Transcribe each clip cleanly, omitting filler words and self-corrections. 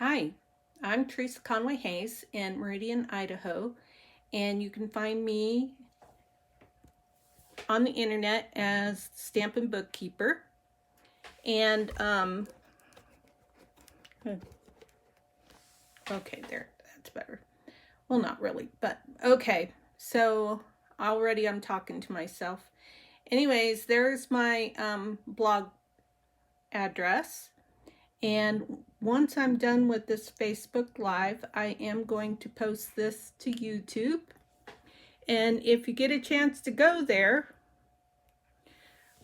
Hi, I'm Theresa Conway-Hayes in Meridian, Idaho, and you can find me on the internet as Stampin' Bookkeeper. And, okay, there, that's better. Well, not really, but okay. So already I'm talking to myself. Anyways, there's my blog address. And once I'm done with this Facebook Live, I am going to post this to YouTube. And if you get a chance to go there,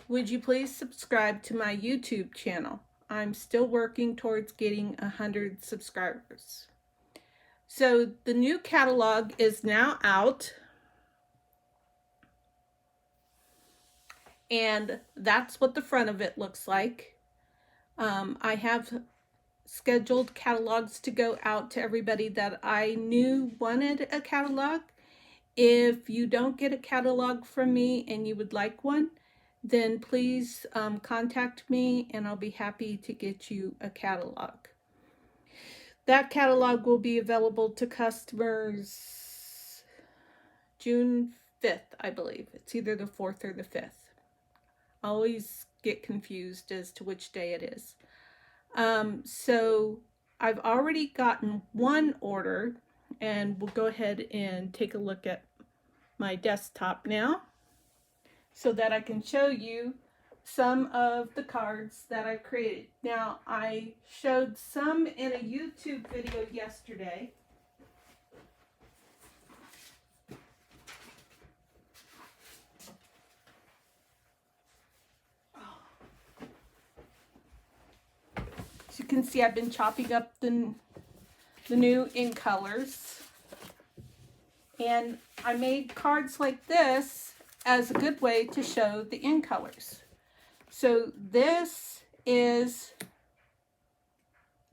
would you please subscribe to my YouTube channel? I'm still working towards getting 100 subscribers. So the new catalog is now out. And that's what the front of it looks like. I have scheduled catalogs to go out to everybody that I knew wanted a catalog. If you don't get a catalog from me and you would like one, then please contact me and I'll be happy to get you a catalog. That catalog will be available to customers June 5th, I believe. It's either the 4th or the 5th. I always get confused as to which day it is. So I've already gotten one order, and we'll go ahead and take a look at my desktop now so that I can show you some of the cards that I created. Now, I showed some in a YouTube video yesterday. As you can see, I've been chopping up the new in colors. And I made cards like this as a good way to show the in colors. So this is,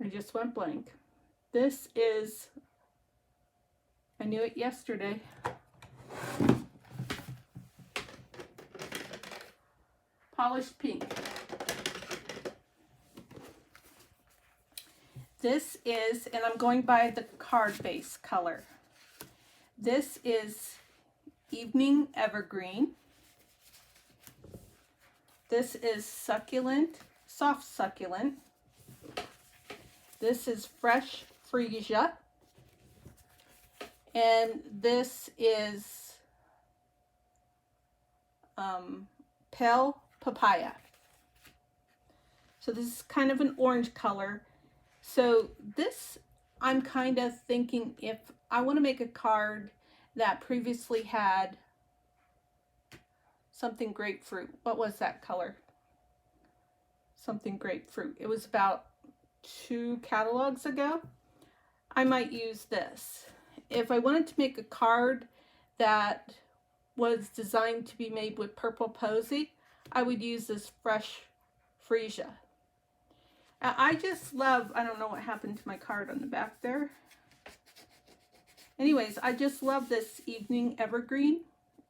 I just went blank. This is, I knew it yesterday. Polished pink. This is, and I'm going by the card base color. This is Evening Evergreen. This is Succulent, Soft Succulent. This is Fresh Freesia. And this is Pale Papaya. So this is kind of an orange color. So this, I'm kind of thinking if I want to make a card that previously had something grapefruit. What was that color? Something grapefruit. It was about 2 catalogs ago. I might use this. If I wanted to make a card that was designed to be made with purple posy, I would use this Fresh Freesia. I just love, I don't know what happened to my card on the back there. Anyways, I just love this Evening Evergreen.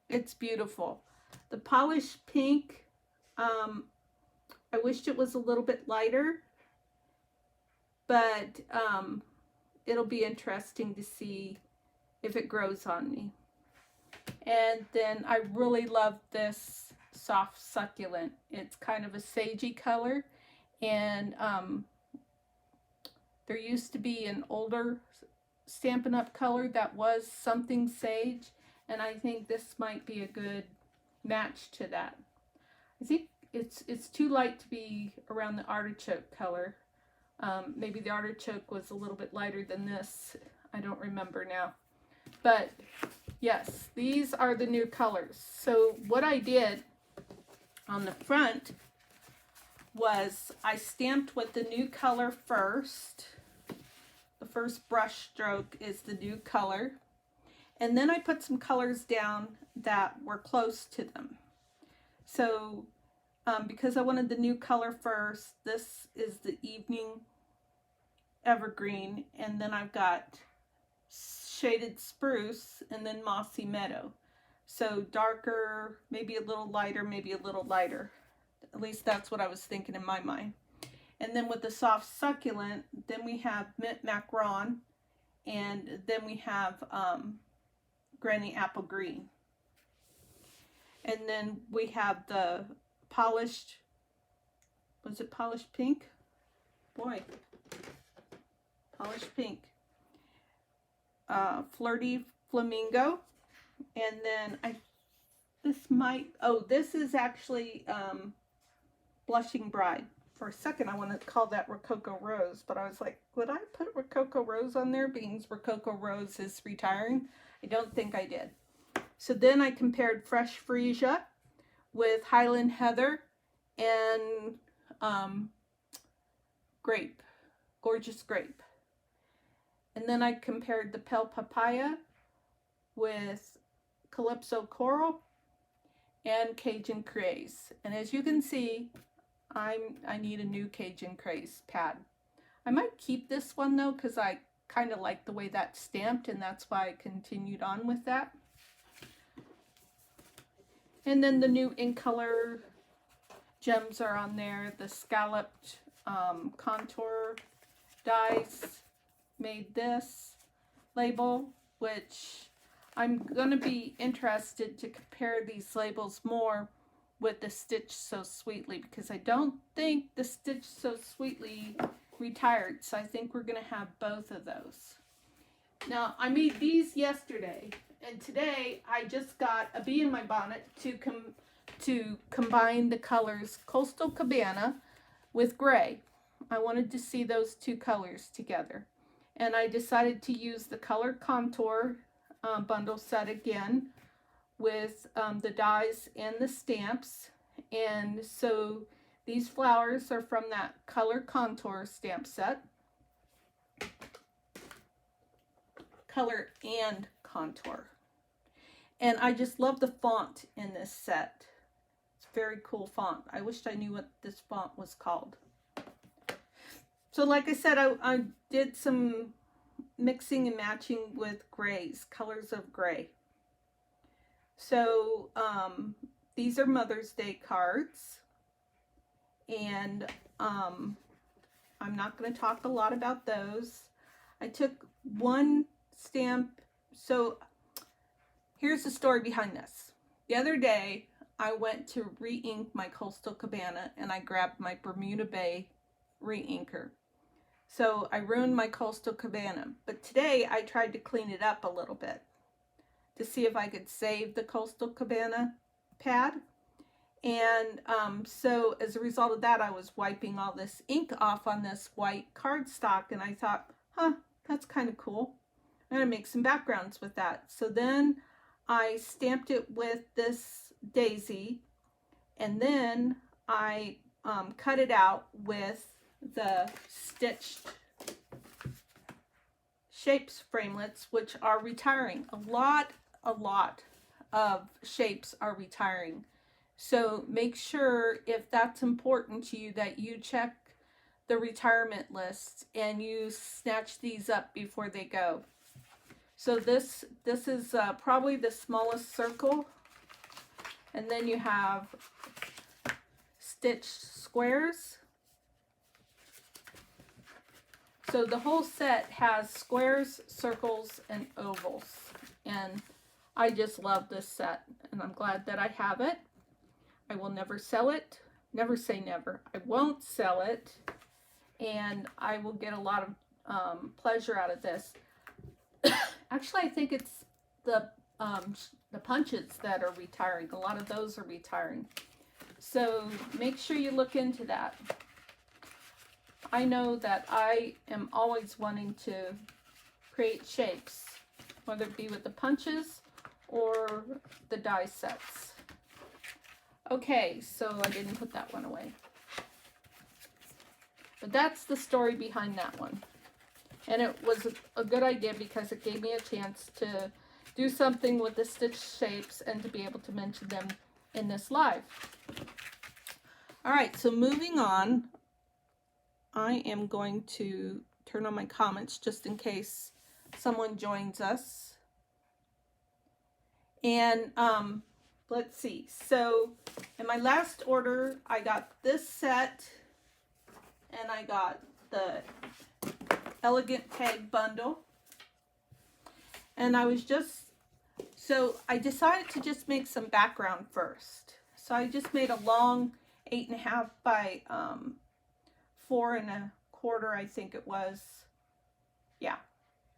It's beautiful. The polished pink, I wished it was a little bit lighter, but it'll be interesting to see if it grows on me. And then I really love this Soft Succulent. It's kind of a sagey color. And there used to be an older Stampin' Up color that was something sage, and I think this might be a good match to that. I think it's too light to be around the artichoke color. Maybe the artichoke was a little bit lighter than this. I don't remember now. But yes, these are the new colors. So what I did on the front was I stamped with the new color first. The first brush stroke is the new color. And then I put some colors down that were close to them. So because I wanted the new color first, this is the Evening Evergreen. And then I've got Shaded Spruce and then Mossy Meadow. So darker, maybe a little lighter, maybe a little lighter. At least that's what I was thinking in my mind. And then with the soft succulent, then we have mint macaron, and then we have granny apple green. And then we have the polished, was it polished pink? Boy, polished pink. Flirty flamingo. And then this is actually blushing bride. For a second I want to call that Rococo Rose, but I was like, would I put Rococo Rose on there being Rococo Rose is retiring? I don't think I did. So then I compared Fresh Freesia with Highland Heather and Grape, Gorgeous Grape. And then I compared the Pale Papaya with Calypso Coral and Cajun Craze. And as you can see, I need a new Cajun Craze pad. I might keep this one though, because I kind of like the way that's stamped, and that's why I continued on with that. And then the new ink color gems are on there. The scalloped contour dies made this label, which I'm going to be interested to compare these labels more with the Stitch So Sweetly, because I don't think the Stitch So Sweetly retired, so I think we're going to have both of those. Now, I made these yesterday, and today I just got a bee in my bonnet to combine the colors Coastal Cabana with gray. I wanted to see those two colors together, and I decided to use the color contour bundle set again with the dies and the stamps. And so these flowers are from that color contour stamp set. Color and contour. And I just love the font in this set. It's a very cool font. I wished I knew what this font was called. So like I said, I did some mixing and matching with grays, colors of gray. So these are Mother's Day cards, and I'm not going to talk a lot about those. I took one stamp. So here's the story behind this. The other day I went to re-ink my Coastal Cabana, and I grabbed my Bermuda Bay re-inker. So I ruined my Coastal Cabana, but today I tried to clean it up a little bit to see if I could save the Coastal Cabana pad. And so as a result of that, I was wiping all this ink off on this white cardstock, and I thought, that's kind of cool. I'm going to make some backgrounds with that. So then I stamped it with this daisy, and then I cut it out with the stitched shapes framelits, which are retiring. A lot of shapes are retiring. So make sure, if that's important to you, that you check the retirement list and you snatch these up before they go. So this is probably the smallest circle, and then you have stitched squares. So the whole set has squares, circles, and ovals, and I just love this set, and I'm glad that I have it. I will never sell it. Never say never. I won't sell it, and I will get a lot of pleasure out of this. Actually, I think it's the punches that are retiring. A lot of those are retiring. So make sure you look into that. I know that I am always wanting to create shapes, whether it be with the punches or the die sets. Okay, so I didn't put that one away. But that's the story behind that one. And it was a good idea because it gave me a chance to do something with the stitch shapes and to be able to mention them in this live. Alright, so moving on, I am going to turn on my comments just in case someone joins us. And let's see. So in my last order, I got this set and I got the Elegant Tag bundle. And I decided to just make some background first. So I just made a long 8.5 by 4.25, I think it was. Yeah,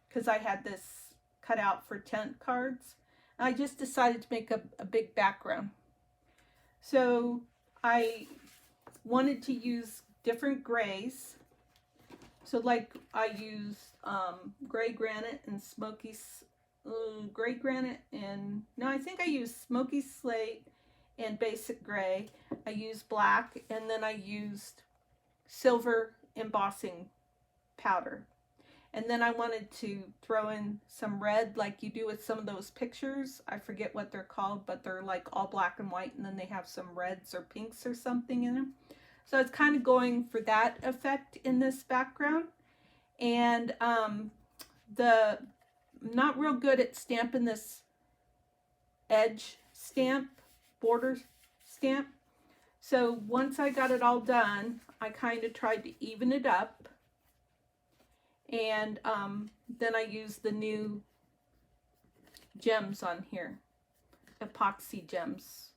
because I had this cut out for tent cards. I just decided to make a big background. So I wanted to use different grays. So like I used gray granite and smoky, gray granite and, no, I think I used smoky slate and basic gray. I used black, and then I used silver embossing powder. And then I wanted to throw in some red like you do with some of those pictures. I forget what they're called, but they're like all black and white, and then they have some reds or pinks or something in them. So it's kind of going for that effect in this background. And I'm not real good at stamping this edge stamp, border stamp. So once I got it all done, I kind of tried to even it up. And then I used the new gems on here, epoxy gems.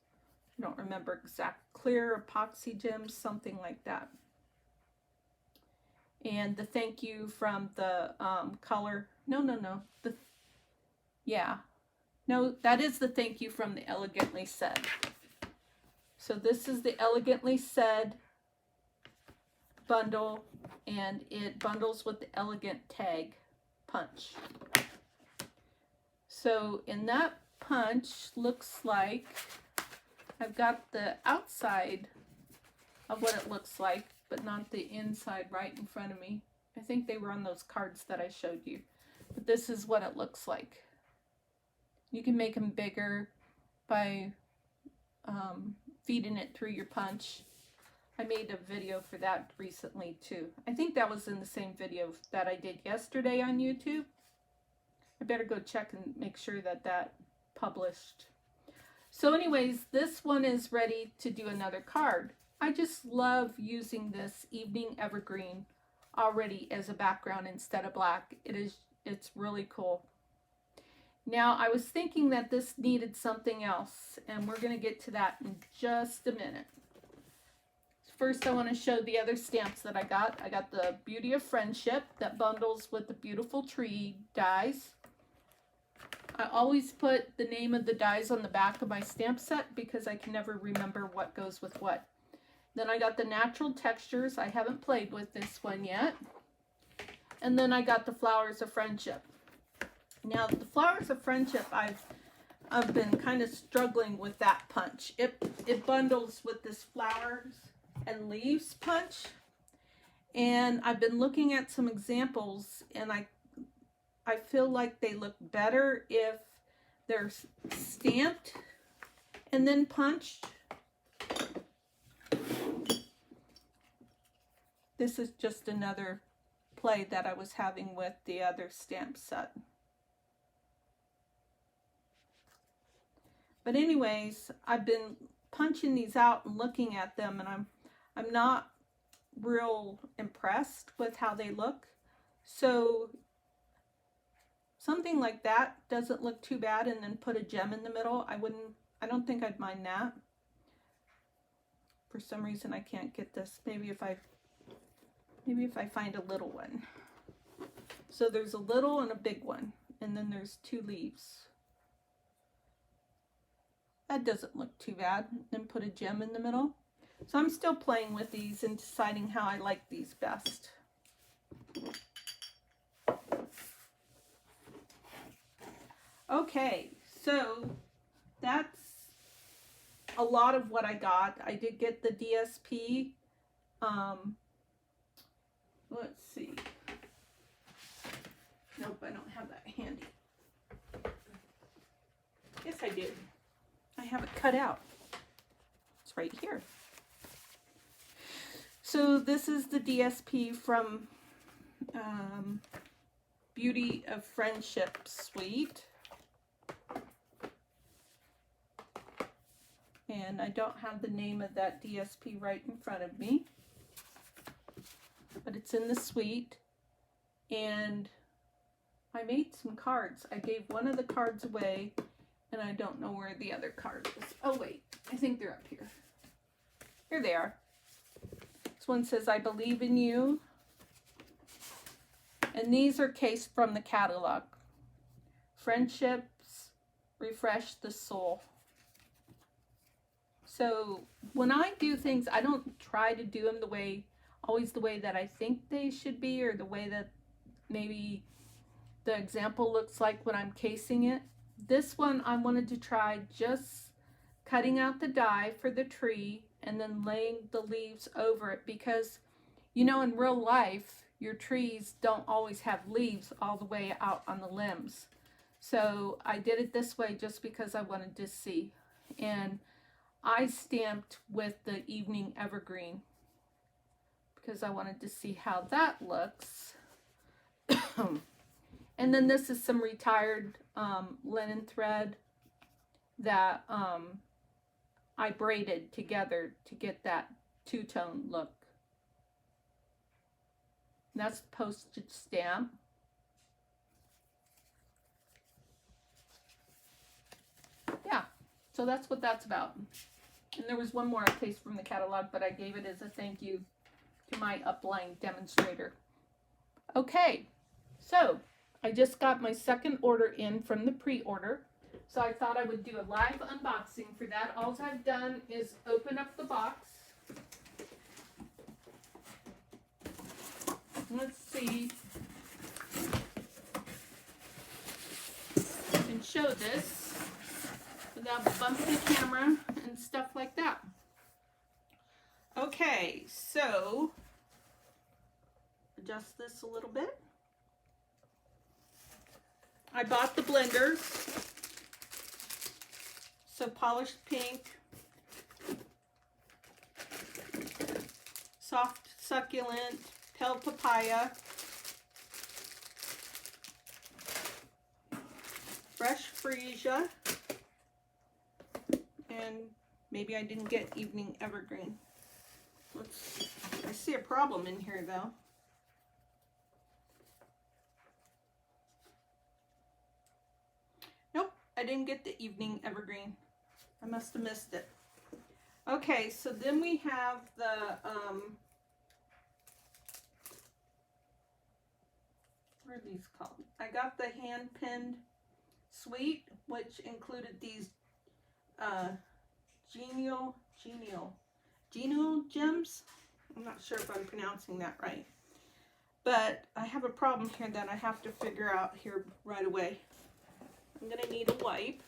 I don't remember exact, clear epoxy gems, something like that. And the thank you from the color, that is the thank you from the Elegantly Said. So this is the Elegantly Said bundle, and it bundles with the Elegant Tag punch. So in that punch, looks like I've got the outside of what it looks like, but not the inside right in front of me. I think they were on those cards that I showed you. But this is what it looks like. You can make them bigger by feeding it through your punch. I made a video for that recently too. I think that was in the same video that I did yesterday on YouTube. I better go check and make sure that that published. So anyways, this one is ready to do another card. I just love using this Evening Evergreen already as a background instead of black. It's really cool. Now I was thinking that this needed something else, and we're going to get to that in just a minute. First, I want to show the other stamps that I got. I got the Beauty of Friendship that bundles with the Beautiful Tree dies. I always put the name of the dies on the back of my stamp set because I can never remember what goes with what. Then I got the Natural Textures. I haven't played with this one yet. And then I got the Flowers of Friendship. Now, the Flowers of Friendship, I've been kind of struggling with that punch. It bundles with this flowers and leaves punch. And I've been looking at some examples, and I feel like they look better if they're stamped and then punched. This is just another play that I was having with the other stamp set. But anyways, I've been punching these out and looking at them, and I'm not real impressed with how they look. So something like that doesn't look too bad, and then put a gem in the middle. I don't think I'd mind that. For some reason I can't get this. Maybe if I find a little one. So there's a little and a big one, and then there's two leaves. That doesn't look too bad. Then put a gem in the middle. So I'm still playing with these and deciding how I like these best. Okay, so that's a lot of what I got. I did get the DSP. Let's see. Nope, I don't have that handy. Yes, I do. I have it cut out. It's right here. So this is the DSP from Beauty of Friendship Suite. And I don't have the name of that DSP right in front of me. but it's in the suite. And I made some cards. I gave one of the cards away, and I don't know where the other card is. Oh wait, I think they're up here. Here they are. This one says, I believe in you. And these are cased from the catalog. Friendships refresh the soul. So when I do things, I don't try to do them always the way that I think they should be, or the way that maybe the example looks like when I'm casing it. This one I wanted to try just cutting out the die for the tree and then laying the leaves over it, because you know, in real life your trees don't always have leaves all the way out on the limbs. So I did it this way just because I wanted to see. And I stamped with the evening evergreen because I wanted to see how that looks. And then this is some retired linen thread that I braided together to get that two-tone look. And that's the postage stamp. Yeah, so that's what that's about. And there was one more I cased from the catalog, but I gave it as a thank you to my upline demonstrator. Okay, so I just got my second order in from the pre-order. So I thought I would do a live unboxing for that. All I've done is open up the box. Let's see. I can show this without bumping the camera and stuff like that. Okay, so adjust this a little bit. I bought the blenders. So polished pink, soft succulent, pale papaya, fresh freesia, and maybe I didn't get evening evergreen. I see a problem in here though. Nope, I didn't get the evening evergreen. I must have missed it. Okay, so then we have the what are these called? I got the hand pinned suite, which included these genial gems. I'm not sure if I'm pronouncing that right, but I have a problem here that I have to figure out here right away. I'm gonna need a wipe.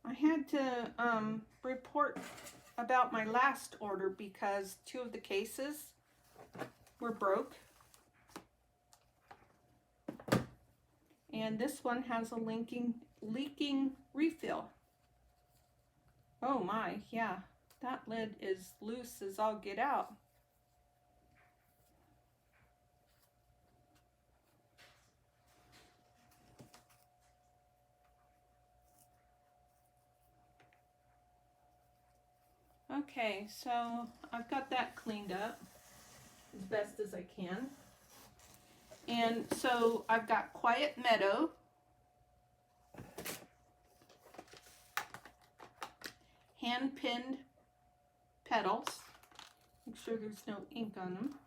I had to report about my last order because 2 of the cases were broke. And this one has a leaking refill. Oh my, yeah, that lid is loose as all get out. Okay, so I've got that cleaned up as best as I can. And so I've got Quiet Meadow, hand-pinned petals. Make sure there's no ink on them.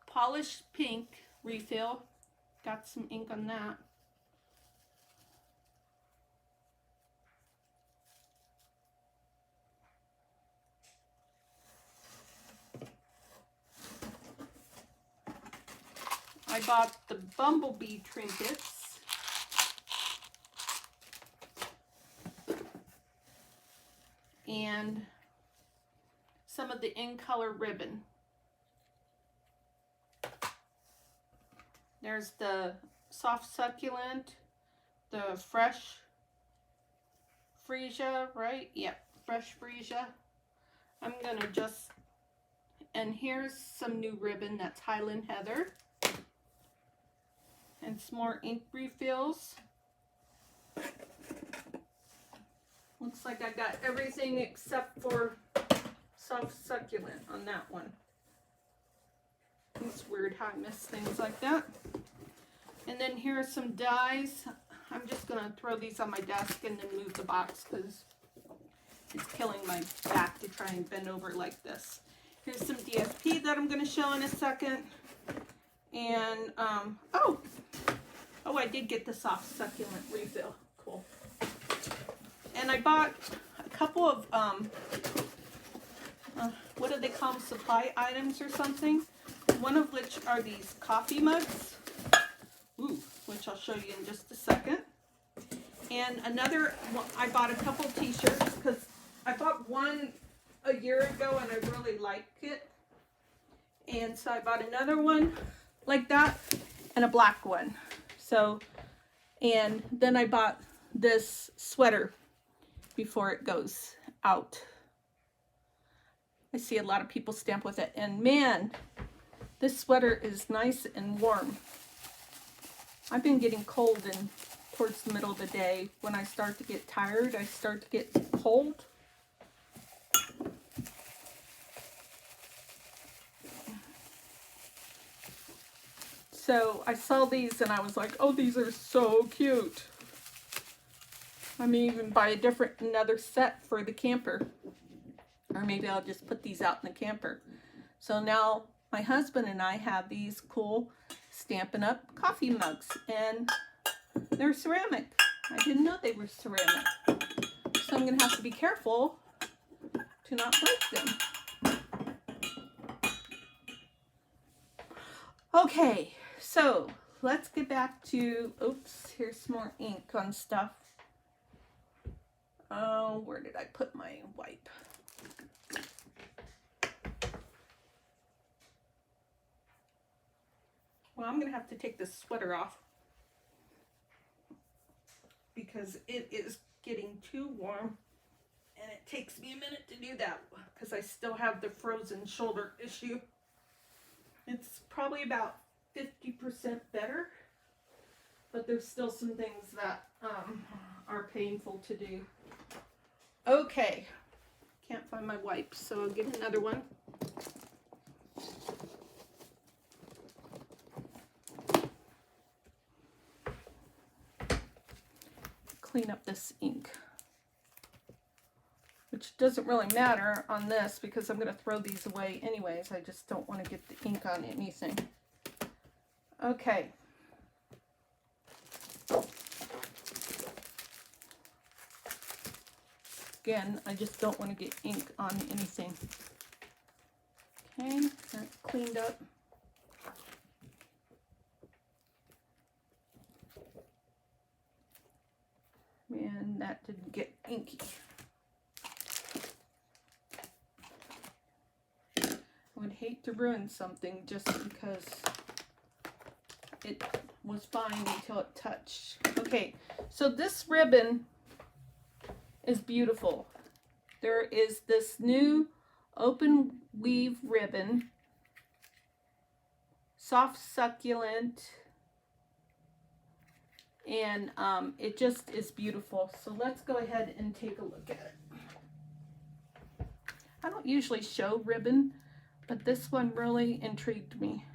Polished pink refill. Got some ink on that. I bought the bumblebee trinkets. And some of the in-color ribbon. There's the soft succulent, the fresh freesia, right? Yep, fresh freesia. I'm gonna just And here's some new ribbon that's Highland Heather. And some more ink refills. Looks like I got everything except for Soft Succulent on that one. It's weird how I miss things like that. And then here are some dies. I'm just going to throw these on my desk and then move the box because it's killing my back to try and bend over like this. Here's some DSP that I'm going to show in a second. And, oh, I did get the Soft Succulent refill. Cool. And I bought a couple of, what do they call them, supply items or something. One of which are these coffee mugs. Ooh, which I'll show you in just a second. And another, I bought a couple t-shirts because I bought one a year ago and I really liked it. And so I bought another one like that and a black one. So, and then I bought this sweater before it goes out. I see a lot of people stamp with it, and man, this sweater is nice and warm. I've been getting cold and towards the middle of the day. When I start to get tired, I start to get cold. So I saw these and I was like, oh, these are so cute. I may even buy another set for the camper. Or maybe I'll just put these out in the camper. So now my husband and I have these cool Stampin' Up coffee mugs. And they're ceramic. I didn't know they were ceramic. So I'm going to have to be careful to not break them. Okay, so let's get back to, oops, here's some more ink on stuff. Oh, where did I put my wipe? Well, I'm going to have to take this sweater off because it is getting too warm and it takes me a minute to do that because I still have the frozen shoulder issue. It's probably about 50% better, but there's still some things that are painful to do. Okay, can't find my wipes, so I'll get another one. Clean up this ink, which doesn't really matter on this because I'm going to throw these away anyways. I just don't want to get the ink on anything. Okay. Again, I just don't want to get ink on anything. Okay, that's cleaned up. And that didn't get inky. I would hate to ruin something just because it was fine until it touched. Okay, so this ribbon is beautiful. There is this new open weave ribbon, Soft Succulent, and it just is beautiful. So let's go ahead and take a look at it. I don't usually show ribbon, but this one really intrigued me.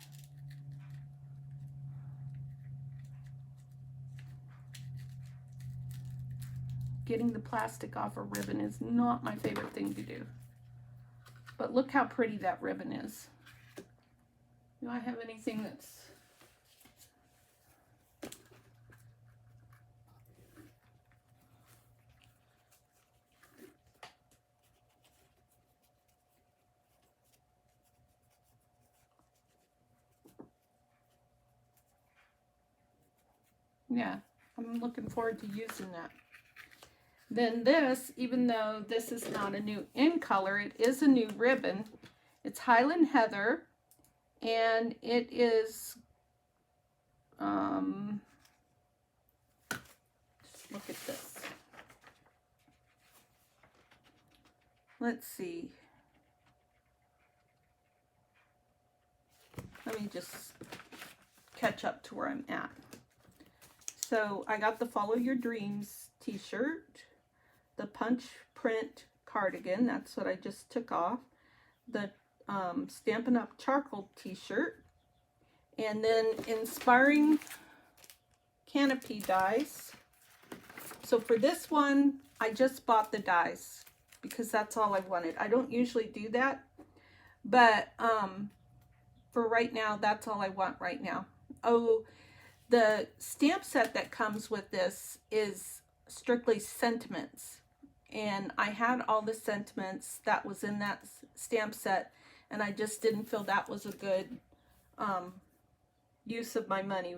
Getting the plastic off a ribbon is not my favorite thing to do. But look how pretty that ribbon is. Do I have anything that's... Yeah, I'm looking forward to using that. Then this, even though this is not a new in color, it is a new ribbon. It's Highland Heather, and it is, just look at this. Let's see. let me just catch up to where I'm at. So I got the Follow Your Dreams t-shirt, the punch print cardigan, that's what I just took off, the Stampin' Up charcoal t-shirt, and then Inspiring Canopy dies. So for this one, I just bought the dies because that's all I wanted. I don't usually do that, but for right now, that's all I want right now. Oh, the stamp set that comes with this is strictly sentiments, and I had all the sentiments that was in that stamp set, and I just didn't feel that was a good use of my money.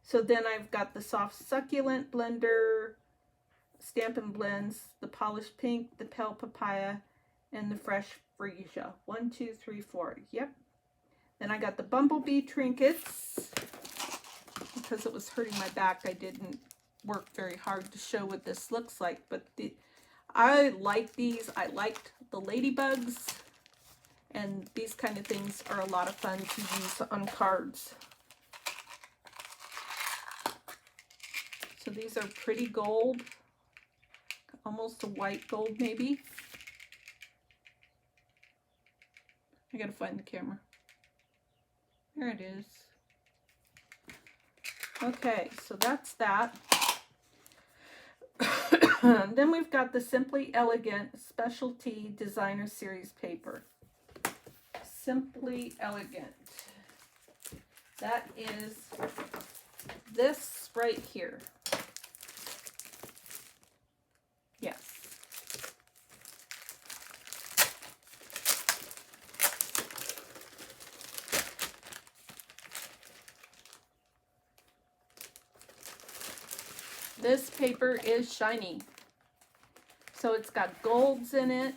So then I've got the Soft Succulent Blender, Stampin' Blends, the Polished Pink, the Pale Papaya, and the Fresh Freesia. 1, 2, 3, 4. Yep. Then I got the Bumblebee Trinkets. Because it was hurting my back, I didn't work very hard to show what this looks like. But I like these. I liked the ladybugs. And these kind of things are a lot of fun to use on cards. So these are pretty gold. Almost a white gold maybe. I gotta find the camera. There it is. Okay, so that's that. Then we've got the Simply Elegant Specialty Designer Series paper. Simply Elegant. That is this right here. Yes. This paper is shiny. So it's got golds in it.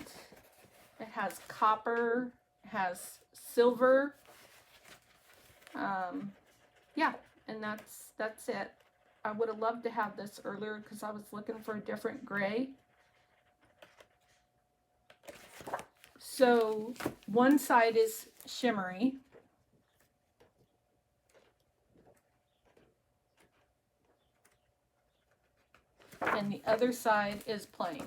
It has copper. It has silver. Yeah, and that's it. I would have loved to have this earlier because I was looking for a different gray. So one side is shimmery. And the other side is plain.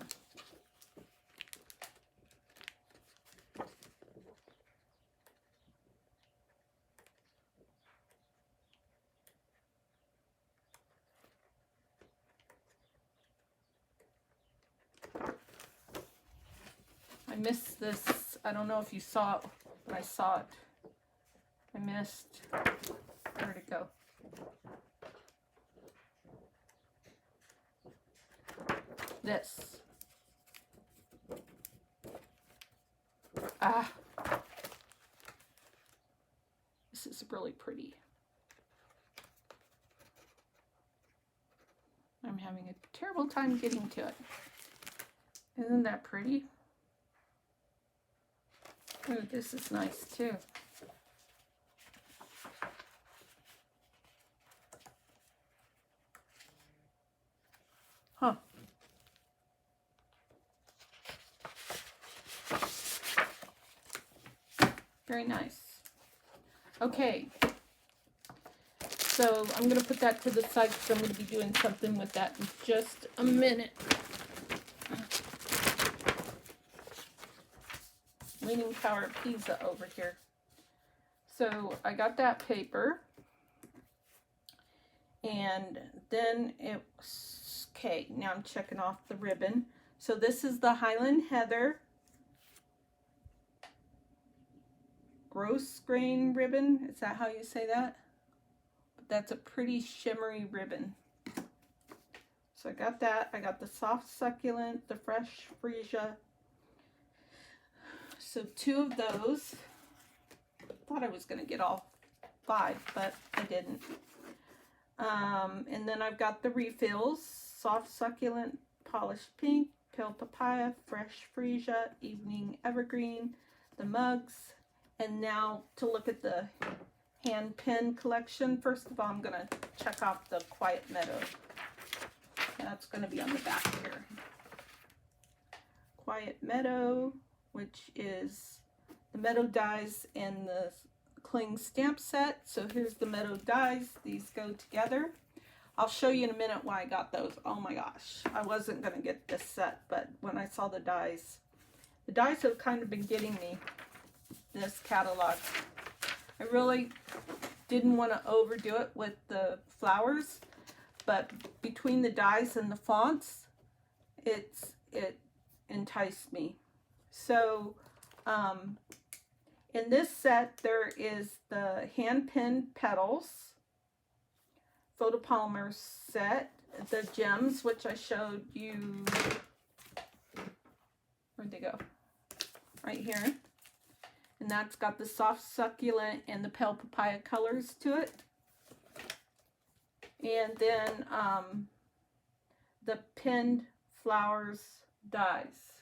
I missed this. I don't know if you saw it, but I saw it. I missed. Where'd it go? This. Ah. This is really pretty. I'm having a terrible time getting to it. Isn't that pretty? Ooh, this is nice too. Huh. Very nice. Okay. So I'm going to put that to the side because I'm going to be doing something with that in just a minute. Leaning Tower of Pisa over here. So I got that paper. And then it was, okay, now I'm checking off the ribbon. So this is the Highland Heather Gross Grain ribbon. Is that how you say that? But that's a pretty shimmery ribbon. So I got that. I got the Soft Succulent, the Fresh Freesia. So 2 of those. Thought I was going to get all 5, but I didn't. And then I've got the refills, Soft Succulent, Polished Pink, Pale Papaya, Fresh Freesia, Evening Evergreen, the mugs, and now to look at the hand pen collection. First of all, I'm going to check off the Quiet Meadow. That's going to be on the back here. Quiet Meadow, which is the Meadow Dies and the cling stamp set. So here's the Meadow Dies. These go together. I'll show you in a minute why I got those. Oh my gosh, I wasn't going to get this set, but when I saw the dies have kind of been getting me this catalog. I really didn't want to overdo it with the flowers, but between the dies and the fonts, it enticed me. So in this set, there is the hand-pinned petals, photopolymer set, the gems, which I showed you. Where'd they go? Right here. And that's got the soft succulent and the pale papaya colors to it. And then the pinned flowers dies.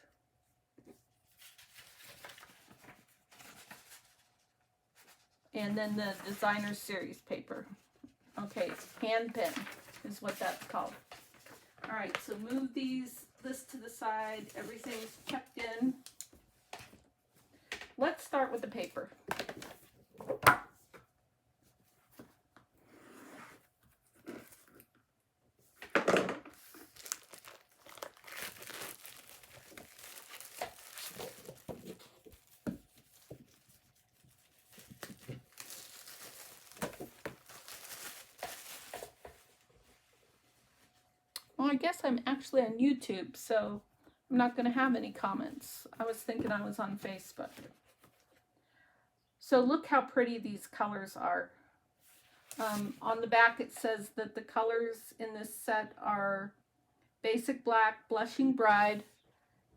And then the designer series paper. Okay, hand pin is what that's called. All right, so move this to the side. Everything's checked in. Let's start with the paper. Well, I guess I'm actually on YouTube, so I'm not going to have any comments. I was thinking I was on Facebook. So look how pretty these colors are. On the back it says that the colors in this set are Basic Black, Blushing Bride,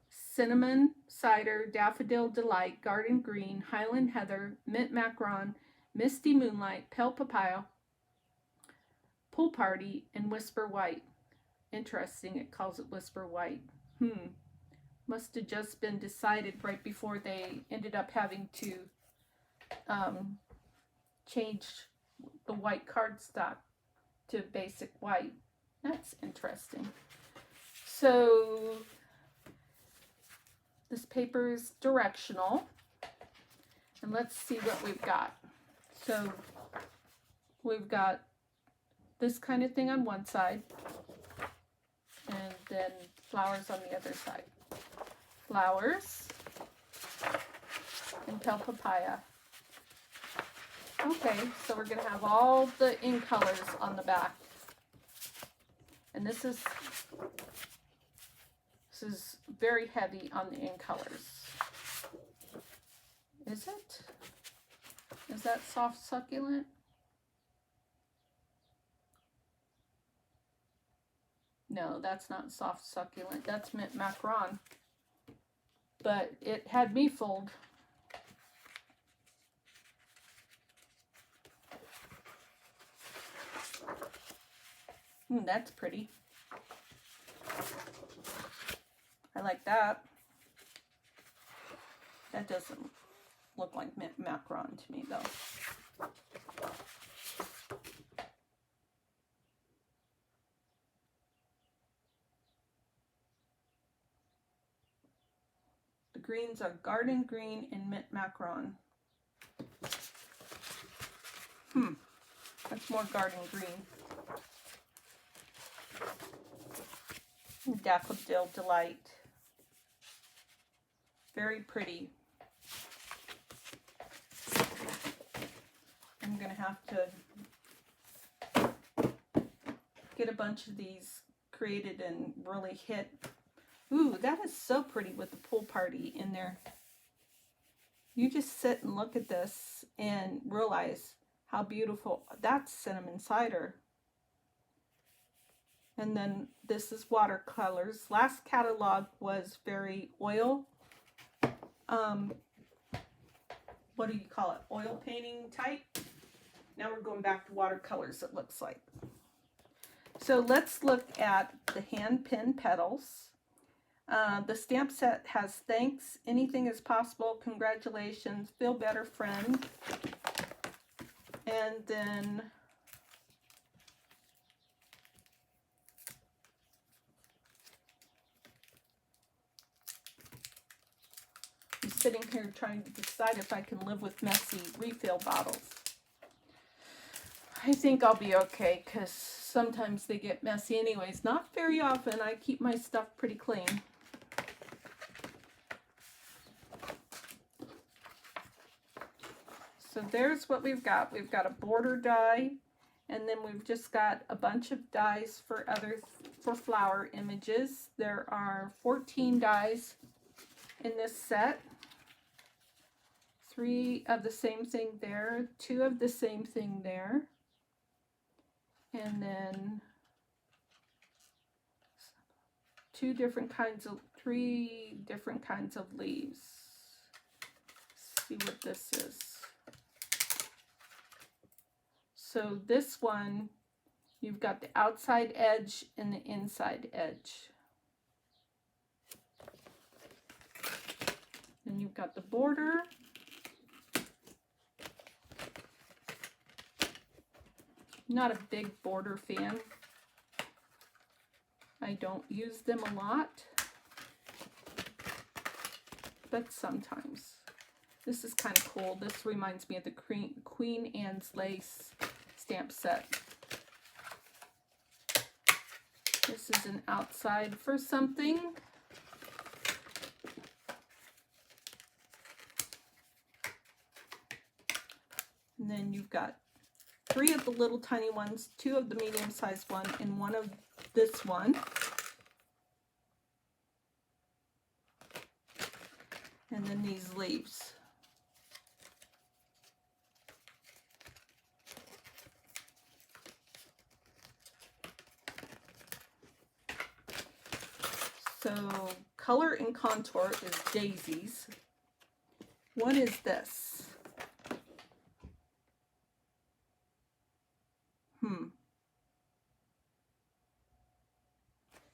Cinnamon Cider, Daffodil Delight, Garden Green, Highland Heather, Mint Macaron, Misty Moonlight, Pale Papaya, Pool Party, and Whisper White. Interesting, it calls it Whisper White. Must have just been decided right before they ended up having to change the white cardstock to basic white. That's interesting. So this paper is directional, and let's see what we've got. So we've got this kind of thing on one side, and then flowers on the other side. Flowers and pale papaya. Okay, so we're going to have all the in colors on the back. And this is very heavy on the in colors. Is it? Is that soft succulent? No, that's not soft succulent. That's mint macaron. But it had me fooled. That's pretty. I like that. That doesn't look like mint macaron to me, though. The greens are Garden Green and Mint Macaron. That's more Garden Green. Daffodil Delight. Very pretty. I'm going to have to get a bunch of these created and really hit. Ooh, that is so pretty with the pool party in there. You just sit and look at this and realize how beautiful. That's cinnamon cider. And then this is watercolors. Last catalog was very oil. What do you call it? Oil painting type. Now we're going back to watercolors, it looks like. So let's look at the hand pin petals. The stamp set has thanks, anything is possible, congratulations, feel better friend. And then sitting here trying to decide if I can live with messy refill bottles. I think I'll be okay because sometimes they get messy anyways. Not very often. I keep my stuff pretty clean. So there's what we've got. We've got a border die, and then we've just got a bunch of dies for flower images. There are 14 dies in this set. 3 of the same thing there, 2 of the same thing there, and then 3 different kinds of leaves. Let's see what this is. So this one, you've got the outside edge and the inside edge. And you've got the border. Not a big border fan. I don't use them a lot, but sometimes. This is kind of cool. This reminds me of the Queen Anne's Lace stamp set. This is an outside for something. And then you've got 3 of the little tiny ones, 2 of the medium-sized one, and 1 of this one. And then these leaves. So color and contour is daisies. What is this?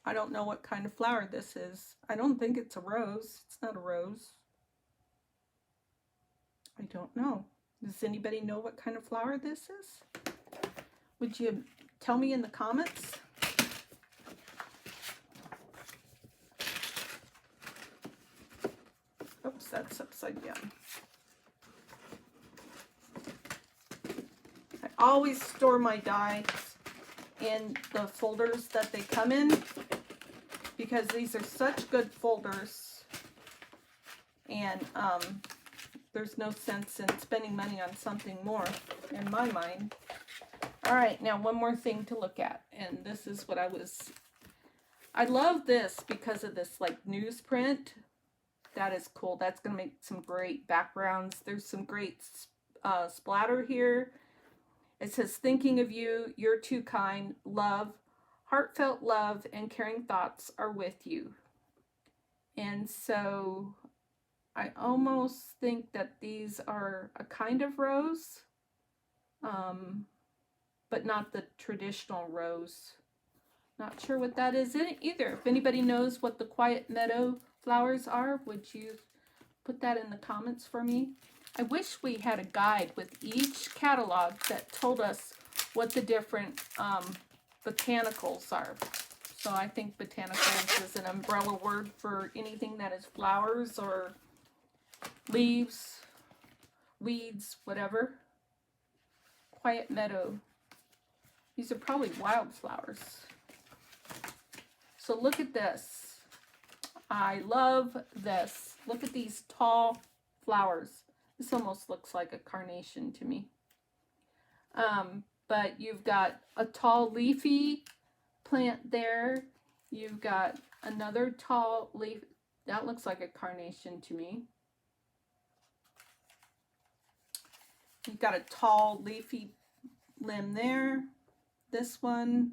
I don't know what kind of flower this is. I don't think it's a rose. It's not a rose. I don't know. Does anybody know what kind of flower this is? Would you tell me in the comments? Oops, that's upside down. I always store my dies in the folders that they come in because these are such good folders, and there's no sense in spending money on something more in my mind. All right, now one more thing to look at, and this is what I love this because of this like newsprint. That is cool. That's going to make some great backgrounds. There's some great splatter here. It says, thinking of you, you're too kind, love, heartfelt love and caring thoughts are with you. And so I almost think that these are a kind of rose, but not the traditional rose. Not sure what that is in it either. If anybody knows what the Quiet Meadow flowers are, would you put that in the comments for me? I wish we had a guide with each catalog that told us what the different botanicals are. So I think botanicals is an umbrella word for anything that is flowers or leaves, weeds, whatever. Quiet Meadow. These are probably wildflowers. So look at this. I love this. Look at these tall flowers. This almost looks like a carnation to me. But you've got a tall leafy plant there. You've got another tall leaf. That looks like a carnation to me. You've got a tall leafy limb there. This one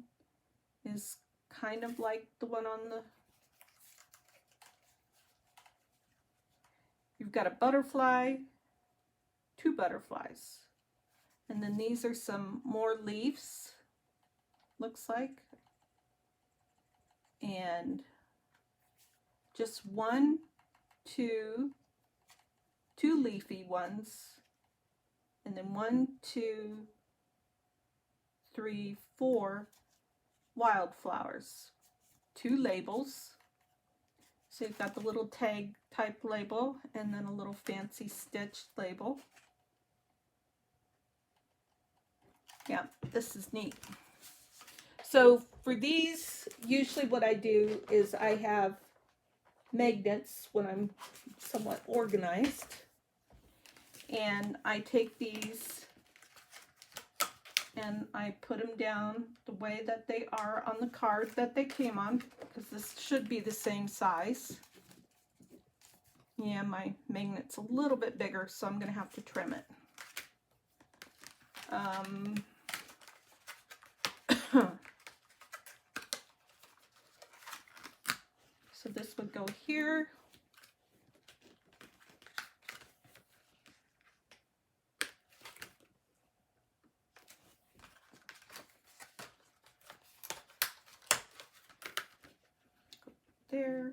is kind of like the one on the... You've got a butterfly, 2 butterflies. And then these are some more leaves, looks like. And just 1, 2 leafy ones. And then 1, 2, 3, 4 wildflowers. 2 labels. So you've got the little tag type label, and then a little fancy stitched label. Yeah, this is neat. So for these, usually what I do is I have magnets when I'm somewhat organized, and I take these and I put them down the way that they are on the card that they came on, because this should be the same size. Yeah, my magnet's a little bit bigger, so I'm going to have to trim it. So this would go here. There.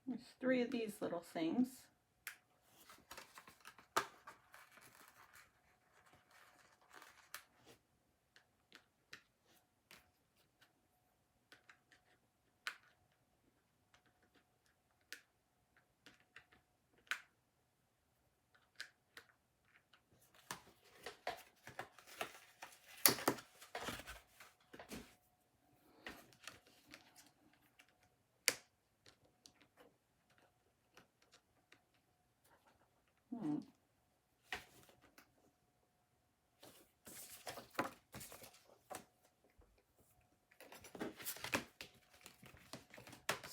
There's 3 of these little things.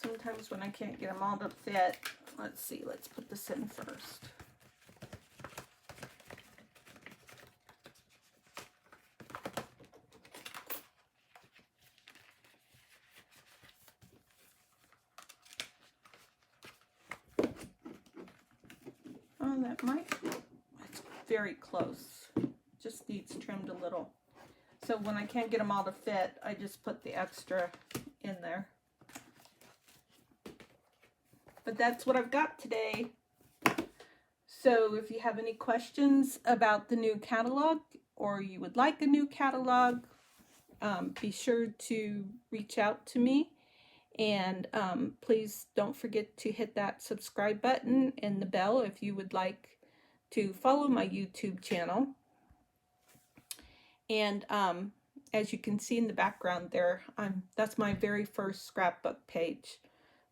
Sometimes when I can't get them all to fit, let's see, let's put this in first. Oh, that might, it's very close. Just needs trimmed a little. So when I can't get them all to fit, I just put the extra in there. But that's what I've got today. So if you have any questions about the new catalog, or you would like a new catalog, be sure to reach out to me. And please don't forget to hit that subscribe button and the bell if you would like to follow my YouTube channel. And as you can see in the background there, that's my very first scrapbook page.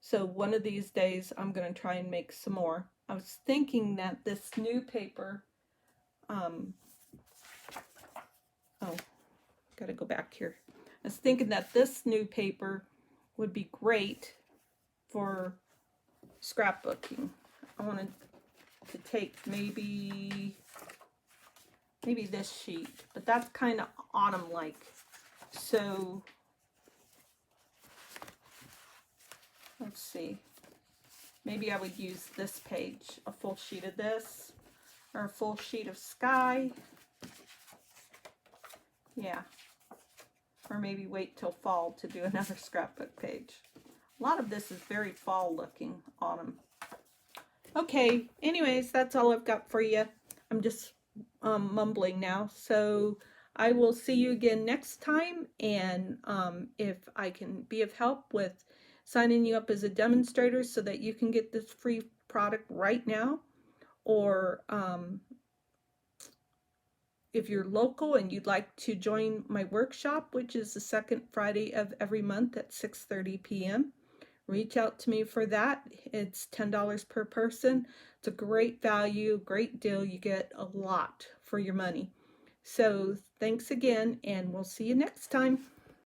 So one of these days I'm going to try and make some more. I was thinking that this new paper, oh, gotta go back here. I was thinking that this new paper would be great for scrapbooking. I wanted to take maybe this sheet, but that's kind of autumn-like. So let's see. Maybe I would use this page, a full sheet of this, or a full sheet of sky. Yeah. Or maybe wait till fall to do another scrapbook page. A lot of this is very fall looking, autumn. Okay, anyways, that's all I've got for you. I'm just mumbling now. So I will see you again next time. And if I can be of help with signing you up as a demonstrator so that you can get this free product right now, or if you're local and you'd like to join my workshop, which is the second Friday of every month at 6:30 p.m., reach out to me for that. It's $10 per person. It's a great value, great deal. You get a lot for your money. So thanks again, and we'll see you next time.